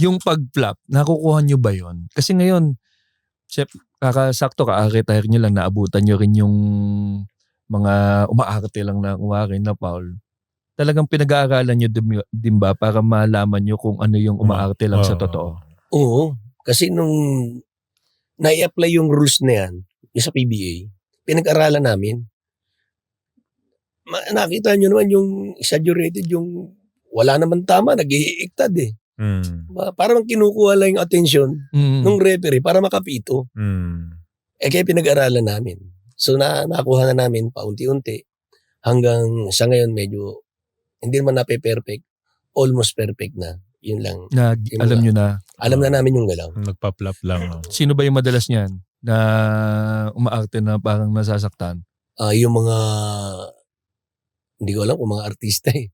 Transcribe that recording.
Yung pag-flop, nakukuha nyo ba yun? Kasi ngayon, chef, kakasakto ka-retire nyo lang, naabutan nyo rin yung mga umaarte lang na kumarin na Paul. Talagang pinag-aaralan nyo din ba para malaman nyo kung ano yung umaarte lang sa totoo? Oo. Kasi nung nai-apply yung rules na yan, yung sa PBA, pinag-aralan namin. Nakita nyo naman yung exaggerated, yung wala naman tama, nag-iiktad eh. Parang kinukuha lang yung attention ng referee para makapito. Kaya pinag-aralan namin. So nakuha na namin paunti-unti hanggang sa ngayon medyo hindi naman perfect, almost perfect na. Yun lang. Alam nyo na. Alam na namin yung galaw. Nagpa-flop lang. Sino ba yung madalas niyan na umaarte na parang nasasaktan? Yung mga, hindi ko alam kung mga artista eh.